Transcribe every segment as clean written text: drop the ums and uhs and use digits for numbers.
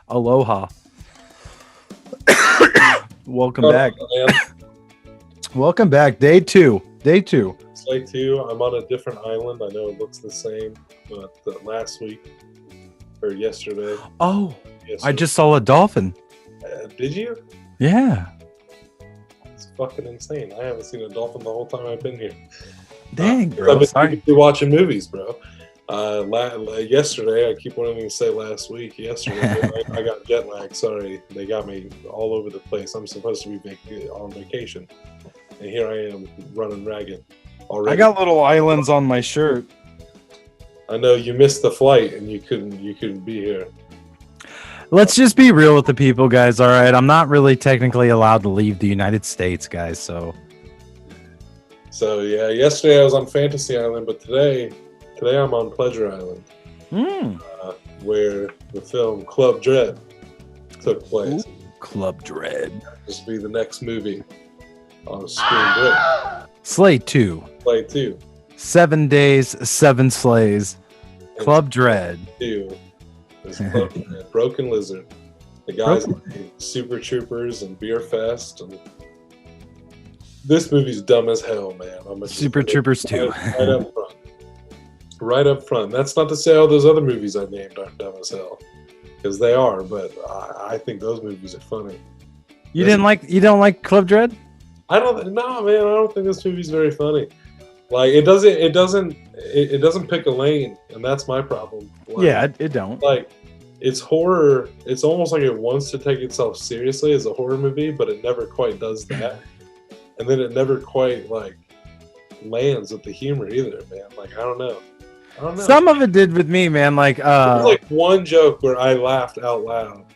Aloha. Welcome Hold back. on, man. Welcome back. Day two. It's day 2. I'm on a different island. I know it looks the same, but last week or yesterday. Oh, I yesterday- just saw a dolphin. Did you? Yeah. It's fucking insane. I haven't seen a dolphin the whole time I've been here. Dang, I've bro. been Sorry. watching movies, bro. Yesterday, I keep wanting to say last week. Yesterday, I got jet lag. Sorry, they got me all over the place. I'm supposed to be on vacation, and here I am running ragged. Already. I got little islands on my shirt. I know you missed the flight and you couldn't be here. Let's just be real with the people, guys. All right. I'm not really technically allowed to leave the United States, guys. So So yeah, yesterday I was on Fantasy Island, but today I'm on Pleasure Island, where the film Club Dread took place. Club Dread. This will be the next movie on Screen Break. Slay 2. Play 2. 7 days, 7 slays. Club Dread. 2 is Club Dread. Broken Lizard. The guys in Super Troopers and Beer Fest. And this movie's dumb as hell, man. Super Troopers 2. Right up front. Right up front. That's not to say all those other movies I named aren't dumb as hell, because they are. But I think those movies are funny. You don't like Club Dread? I don't. No, man. I don't think this movie's very funny. Like it doesn't pick a lane, and that's my problem. Like, Yeah, it don't. Like it's horror. It's almost like it wants to take itself seriously as a horror movie, but it never quite does that. And then it never quite like lands with the humor either, man. Like I don't know. Some of it did with me, man. Like There was like one joke where I laughed out loud.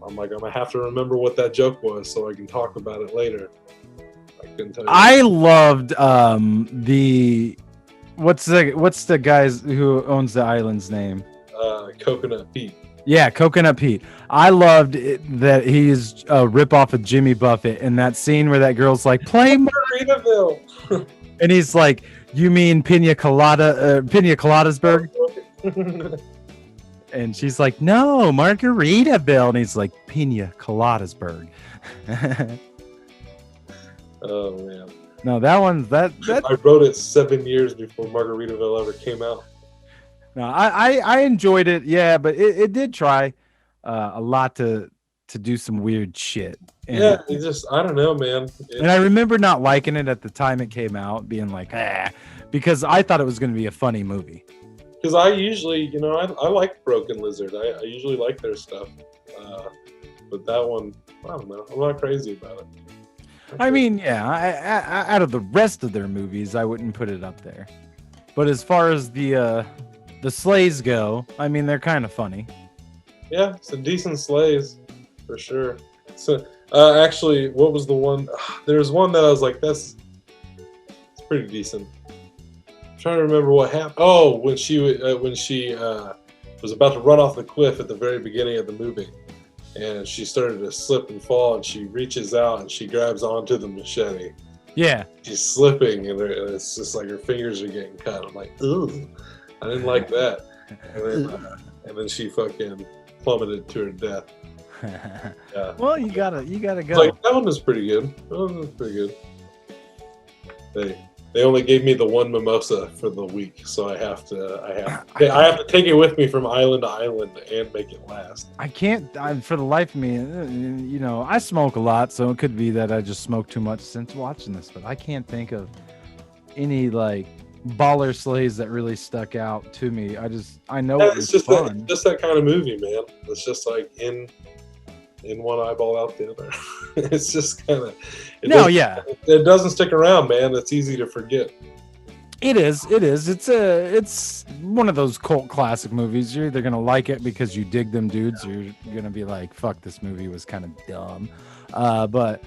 I'm like, I'm gonna have to remember what that joke was so I can talk about it later. I couldn't tell you. I loved the what's the guys who owns the island's name? Coconut Pete. Yeah, Coconut Pete. I loved that he's a ripoff of Jimmy Buffett in that scene where that girl's like, play Margaritaville. and he's like, you mean Pina Coladasburg? And she's like, no, Margaritaville. And he's like, Pina Coladasburg. Oh man. No, that one's that. I wrote it 7 years before Margaritaville ever came out. No, I enjoyed it, yeah, but it did try a lot to do some weird shit. And, Yeah, it just I don't know, man. and I remember not liking it at the time it came out, being like, because I thought it was going to be a funny movie. Because I usually, I like Broken Lizard. I usually like their stuff. But that one, I don't know. I'm not crazy about it. I mean, yeah, I out of the rest of their movies, I wouldn't put it up there. But as far as the slays go, I mean, they're kind of funny. Yeah, some decent slays for sure. So actually, what was the one? There was one that I was like, it's pretty decent. I'm trying to remember what happened. Oh, when she was about to run off the cliff at the very beginning of the movie, and she started to slip and fall, and she reaches out and she grabs onto the machete. Yeah. She's slipping, and it's just like her fingers are getting cut. I'm like, ooh, I didn't like that. And then she fucking plummeted to her death. Yeah. Well, you gotta go. Like that one was pretty good. That one was pretty good. They only gave me the one mimosa for the week, so I have to take it with me from island to island and make it last. I can't, for the life of me, I smoke a lot, so it could be that I just smoked too much since watching this, but I can't think of any like baller slays that really stuck out to me. I know it was fun. It's just that kind of movie, man. It's just like in one eyeball out the other. It's just kind of it doesn't stick around, man. It's easy to forget. It is it's one of those cult classic movies. You're either gonna like it because you dig them dudes, or you're gonna be like, fuck, this movie was kind of dumb. But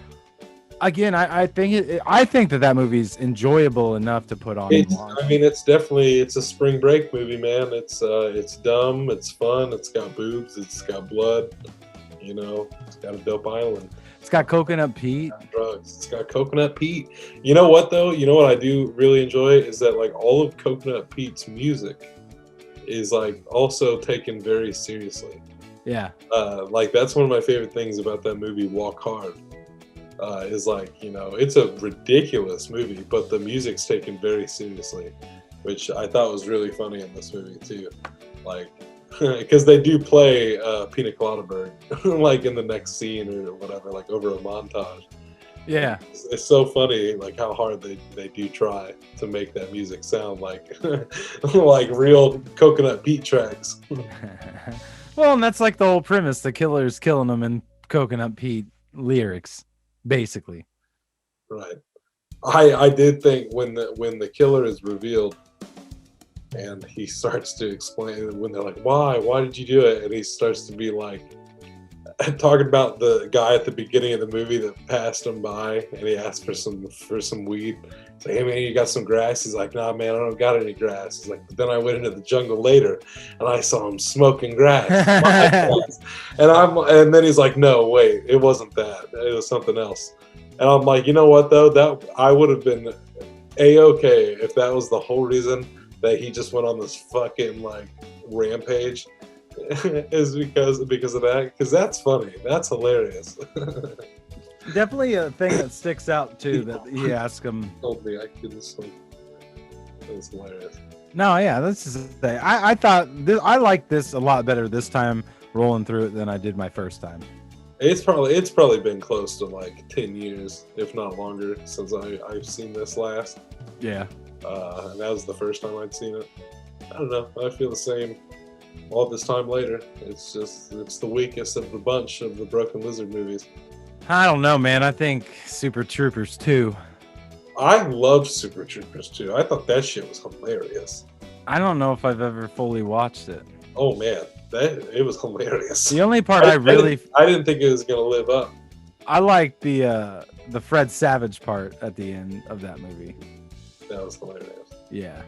again, I think that movie's enjoyable enough to put on. I mean, it's a spring break movie, man. It's dumb, it's fun, it's got boobs, it's got blood. It's got a dope island. It's got Coconut Pete. Drugs. It's got Coconut Pete. You know what though? You know what I do really enjoy is that like all of Coconut Pete's music is like also taken very seriously. Yeah. Like that's one of my favorite things about that movie, Walk Hard. Is like, you know, it's a ridiculous movie, but the music's taken very seriously, which I thought was really funny in this movie too. Like, because they do play Pina Colada Bird, like in the next scene or whatever, like over a montage. Yeah. It's so funny, like how hard they do try to make that music sound like like real Coconut Pete tracks. Well, and that's like the whole premise. The killer's killing them in Coconut Pete lyrics, basically. Right. I did think when the killer is revealed and he starts to explain, when they're like, why did you do it, and he starts to be like talking about the guy at the beginning of the movie that passed him by and he asked for some weed. He's like, hey man, you got some grass? He's like, nah man, I don't got any grass. He's like, but then I went into the jungle later and I saw him smoking grass. And then he's like, no wait, it wasn't that, it was something else. And I'm like, you know what though, that I would have been a-okay if that was the whole reason that he just went on this fucking like rampage. Is because of that, because that's funny, that's hilarious. Definitely a thing that sticks out too, that he asked him. Told me I couldn't sleep. It was hilarious. No, yeah, this is the thing. I thought this, I liked this a lot better this time rolling through it than I did my first time. It's probably been close to like 10 years, if not longer, since I've seen this last. Yeah. And that was the first time I'd seen it. I don't know, I feel the same all this time later. It's the weakest of the bunch of the Broken Lizard movies. I don't know, man. I think Super Troopers 2. I love Super Troopers 2. I thought that shit was hilarious. I don't know if I've ever fully watched it. Oh man, it was hilarious. The only part I didn't think it was gonna live up. I liked the Fred Savage part at the end of that movie. That was hilarious. Yeah.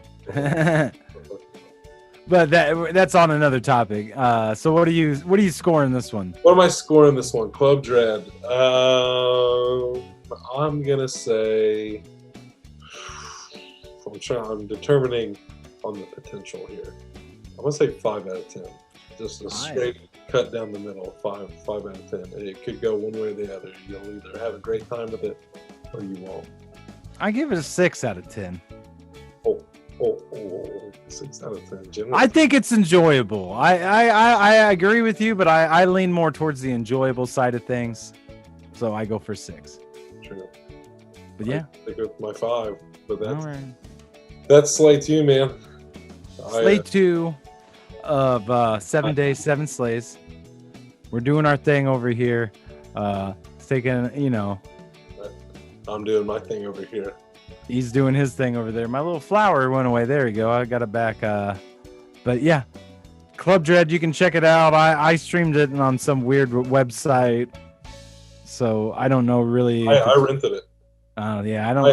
But that's on another topic. So what are you scoring this one? What am I scoring this one? Club Dread. I'm gonna say I'm determining on the potential here. I'm gonna say 5 out of 10. Just a straight cut down the middle. 5 out of 10. It could go one way or the other. You'll either have a great time with it or you won't. I give it a 6 out of 10. Oh, 6 out of 10. Generally. I think it's enjoyable. I agree with you, but I lean more towards the enjoyable side of things. So I go for 6. True. But yeah. I go with my 5. But right. That's Slay 2, man. Slay 2 of 7 Days, 7 Slays. We're doing our thing over here. It's taking, I'm doing my thing over here. He's doing his thing over there. My little flower went away. There we go. I got it back. But yeah, Club Dread, you can check it out. I streamed it on some weird website, so I don't know really. I rented it. Yeah,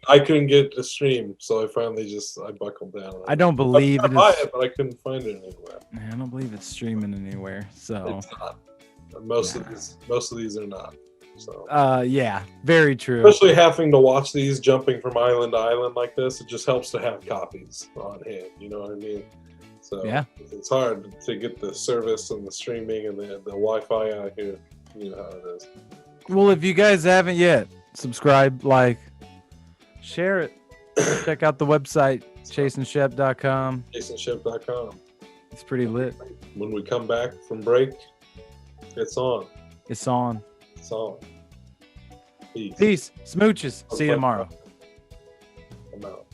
I couldn't get it to stream, so I finally I buckled down. I don't believe I buy it, but I couldn't find it anywhere. I don't believe it's streaming anywhere. So it's not. Most of these are not. So yeah, very true. Especially having to watch these jumping from island to island like this, it just helps to have copies on hand. You know what I mean? So yeah, it's hard to get the service and the streaming and the Wi-Fi out here. You know how it is. Well, if you guys haven't yet, subscribe, like, share it. Check out the website, chaseandshep.com. chaseandshep.com. It's pretty lit. When we come back from break, it's on. It's on. It's on. Peace. Peace. Smooches. See you tomorrow. I'm out.